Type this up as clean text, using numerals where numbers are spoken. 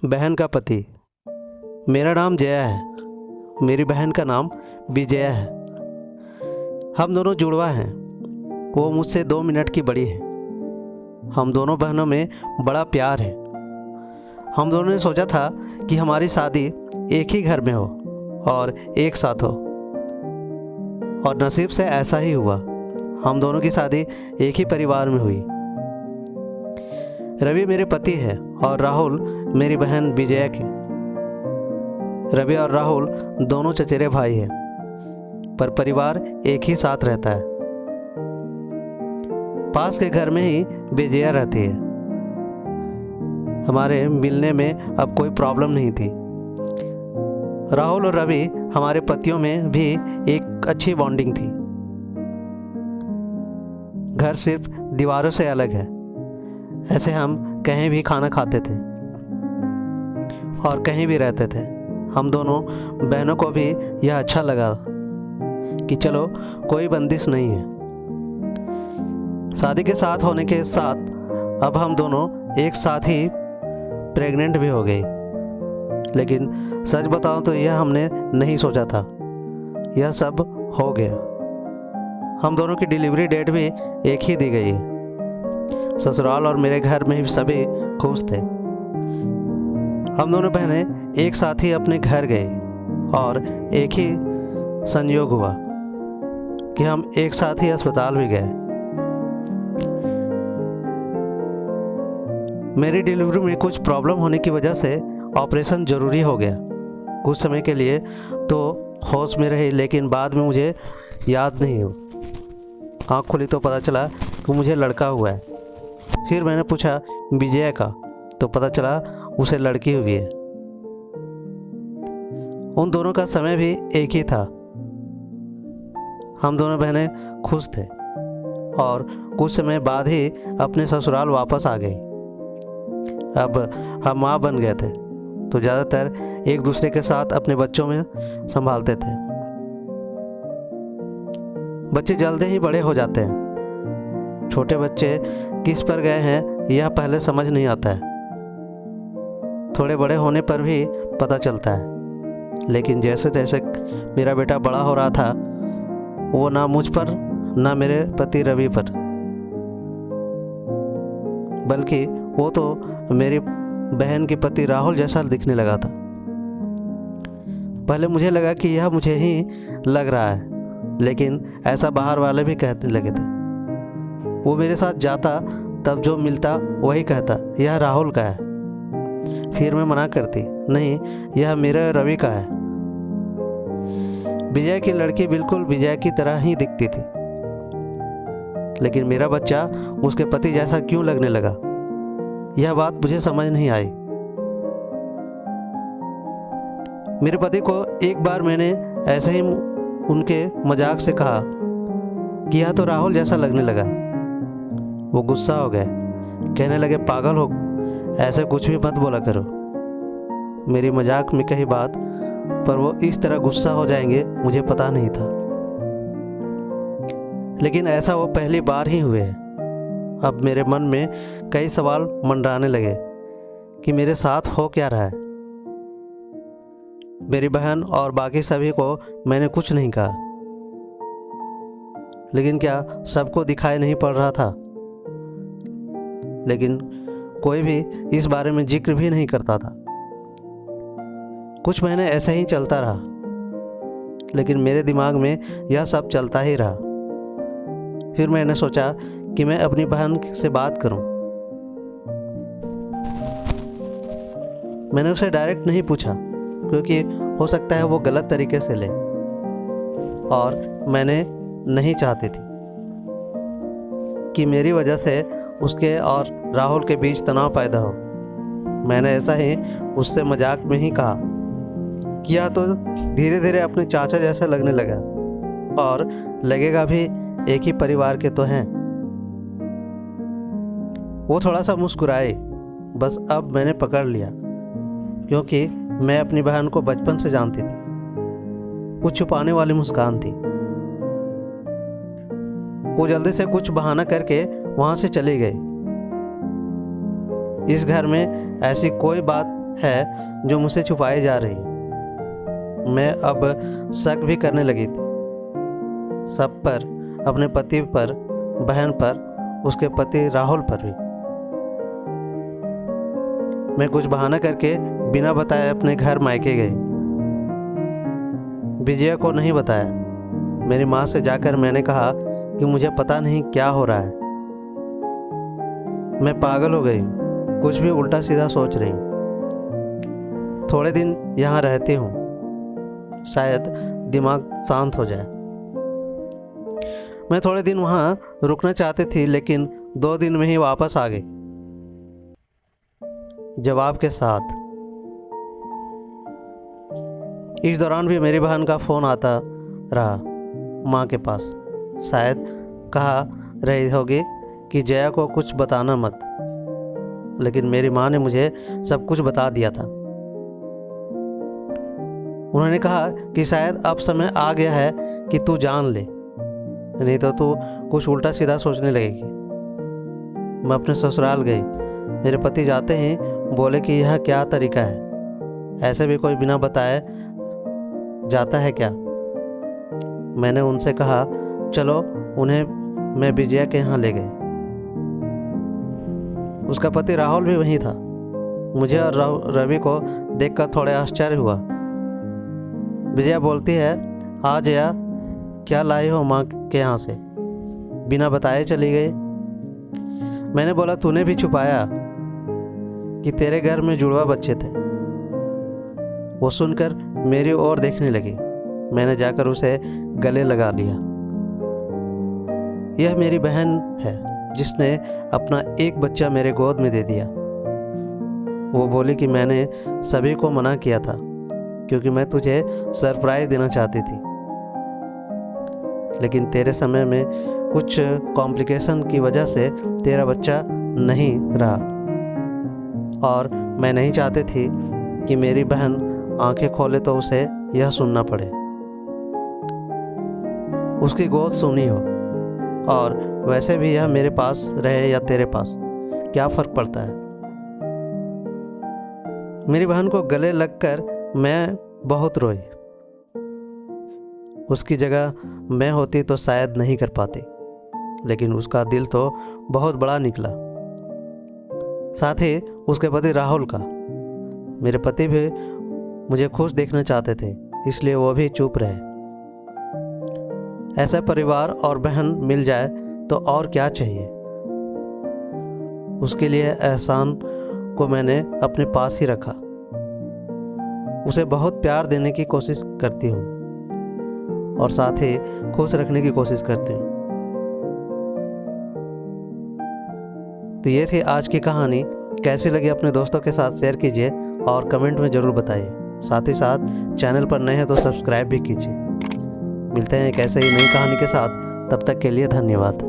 बहन का पति। मेरा नाम जया है। मेरी बहन का नाम विजया है। हम दोनों जुड़वा हैं। वो मुझसे 2 मिनट की बड़ी है। हम दोनों बहनों में बड़ा प्यार है। हम दोनों ने सोचा था कि हमारी शादी एक ही घर में हो और एक साथ हो, और नसीब से ऐसा ही हुआ। हम दोनों की शादी एक ही परिवार में हुई। रवि मेरे पति है और राहुल मेरी बहन विजया की। रवि और राहुल दोनों चचेरे भाई हैं, पर परिवार एक ही साथ रहता है। पास के घर में ही विजया रहती है। हमारे मिलने में अब कोई प्रॉब्लम नहीं थी। राहुल और रवि हमारे पतियों में भी एक अच्छी बॉन्डिंग थी। घर सिर्फ दीवारों से अलग है। ऐसे हम कहीं भी खाना खाते थे और कहीं भी रहते थे। हम दोनों बहनों को भी यह अच्छा लगा कि चलो कोई बंदिश नहीं है। शादी के साथ होने के साथ अब हम दोनों एक साथ ही प्रेग्नेंट भी हो गई। लेकिन सच बताऊं तो यह हमने नहीं सोचा था। यह सब हो गया। हम दोनों की डिलीवरी डेट भी एक ही दी गई है। ससुराल और मेरे घर में भी सभी खुश थे। हम दोनों बहनें एक साथ ही अपने घर गए और एक ही संयोग हुआ कि हम एक साथ ही अस्पताल भी गए। मेरी डिलीवरी में कुछ प्रॉब्लम होने की वजह से ऑपरेशन ज़रूरी हो गया। कुछ समय के लिए तो होश में रही, लेकिन बाद में मुझे याद नहीं हो। आँख खुली तो पता चला कि मुझे लड़का हुआ है। फिर मैंने पूछा विजय का, तो पता चला उसे लड़की हुई है। उन दोनों का समय भी एक ही था। हम दोनों बहनें खुश थे और कुछ समय बाद ही अपने ससुराल वापस आ गई। अब हम माँ बन गए थे, तो ज़्यादातर एक दूसरे के साथ अपने बच्चों में संभालते थे। बच्चे जल्दी ही बड़े हो जाते हैं। छोटे बच्चे किस पर गए हैं यह पहले समझ नहीं आता है। थोड़े बड़े होने पर भी पता चलता है। लेकिन जैसे जैसे मेरा बेटा बड़ा हो रहा था, वो ना मुझ पर ना मेरे पति रवि पर, बल्कि वो तो मेरी बहन के पति राहुल जैसा दिखने लगा था। पहले मुझे लगा कि यह मुझे ही लग रहा है, लेकिन ऐसा बाहर वाले भी कहने लगे थे। वो मेरे साथ जाता तब जो मिलता वही कहता यह राहुल का है। फिर मैं मना करती, नहीं यह मेरे रवि का है। विजय की लड़की बिल्कुल विजय की तरह ही दिखती थी, लेकिन मेरा बच्चा उसके पति जैसा क्यों लगने लगा, यह बात मुझे समझ नहीं आई। मेरे पति को एक बार मैंने ऐसे ही उनके मजाक से कहा कि यह तो राहुल जैसा लगने लगा। वो गुस्सा हो गए, कहने लगे पागल हो, ऐसे कुछ भी मत बोला करो। मेरी मजाक में कही बात पर वो इस तरह गुस्सा हो जाएंगे मुझे पता नहीं था। लेकिन ऐसा वो पहली बार ही हुए। अब मेरे मन में कई सवाल मंडराने लगे कि मेरे साथ हो क्या रहा है। मेरी बहन और बाकी सभी को मैंने कुछ नहीं कहा, लेकिन क्या सबको दिखाई नहीं पड़ रहा था। लेकिन कोई भी इस बारे में जिक्र भी नहीं करता था। कुछ महीने ऐसे ही चलता रहा, लेकिन मेरे दिमाग में यह सब चलता ही रहा। फिर मैंने सोचा कि मैं अपनी बहन से बात करूं। मैंने उसे डायरेक्ट नहीं पूछा, क्योंकि हो सकता है वो गलत तरीके से ले, और मैंने नहीं चाहती थी कि मेरी वजह से उसके और राहुल के बीच तनाव पैदा हो। मैंने ऐसा ही उससे मजाक में ही कहा कि यह तो धीरे धीरे अपने चाचा जैसा लगने लगा, और लगेगा भी एक ही परिवार के तो हैं। वो थोड़ा सा मुस्कुराई। बस अब मैंने पकड़ लिया, क्योंकि मैं अपनी बहन को बचपन से जानती थी। कुछ छुपाने वाली मुस्कान थी। वो जल्दी से कुछ बहाना करके वहां से चली गई। इस घर में ऐसी कोई बात है जो मुझसे छुपाई जा रही। मैं अब शक भी करने लगी थी, सब पर, अपने पति पर, बहन पर, उसके पति राहुल पर भी। मैं कुछ बहाना करके बिना बताए अपने घर मायके गई। विजया को नहीं बताया। मेरी माँ से जाकर मैंने कहा कि मुझे पता नहीं क्या हो रहा है, मैं पागल हो गई, कुछ भी उल्टा सीधा सोच रही हूँ। थोड़े दिन यहाँ रहती हूँ, शायद दिमाग शांत हो जाए। मैं थोड़े दिन वहाँ रुकना चाहती थी, लेकिन 2 दिन में ही वापस आ गई, जवाब के साथ। इस दौरान भी मेरी बहन का फ़ोन आता रहा माँ के पास। शायद कहा रही होगी कि जया को कुछ बताना मत, लेकिन मेरी माँ ने मुझे सब कुछ बता दिया था। उन्होंने कहा कि शायद अब समय आ गया है कि तू जान ले, नहीं तो तू कुछ उल्टा सीधा सोचने लगेगी। मैं अपने ससुराल गई। मेरे पति जाते ही बोले कि यह क्या तरीका है, ऐसे भी कोई बिना बताए जाता है क्या। मैंने उनसे कहा चलो उन्हें मैं विजया के यहाँ ले गई। उसका पति राहुल भी वहीं था। मुझे और रवि को देखकर थोड़े आश्चर्य हुआ। विजया बोलती है, आ जया, क्या लाई हो माँ के यहाँ से, बिना बताए चली गई। मैंने बोला तूने भी छुपाया कि तेरे घर में जुड़वा बच्चे थे। वो सुनकर मेरी ओर देखने लगी। मैंने जाकर उसे गले लगा लिया। यह मेरी बहन है जिसने अपना एक बच्चा मेरे गोद में दे दिया। वो बोली कि मैंने सभी को मना किया था क्योंकि मैं तुझे सरप्राइज देना चाहती थी, लेकिन तेरे समय में कुछ कॉम्प्लिकेशन की वजह से तेरा बच्चा नहीं रहा, और मैं नहीं चाहती थी कि मेरी बहन आंखें खोले तो उसे यह सुनना पड़े। उसकी गोद सुनी हो, और वैसे भी यह मेरे पास रहे या तेरे पास, क्या फ़र्क पड़ता है। मेरी बहन को गले लगकर मैं बहुत रोई। उसकी जगह मैं होती तो शायद नहीं कर पाती, लेकिन उसका दिल तो बहुत बड़ा निकला। साथ ही उसके पति राहुल का। मेरे पति भी मुझे खुश देखना चाहते थे, इसलिए वो भी चुप रहे। ऐसा परिवार और बहन मिल जाए तो और क्या चाहिए। उसके लिए एहसान को मैंने अपने पास ही रखा। उसे बहुत प्यार देने की कोशिश करती हूँ और साथ ही खुश रखने की कोशिश करती हूँ। तो ये थी आज की कहानी। कैसी लगी अपने दोस्तों के साथ शेयर कीजिए और कमेंट में ज़रूर बताइए। साथ ही साथ चैनल पर नए हैं तो सब्सक्राइब भी कीजिए। मिलते हैं एक ऐसे ही नई कहानी के साथ, तब तक के लिए धन्यवाद।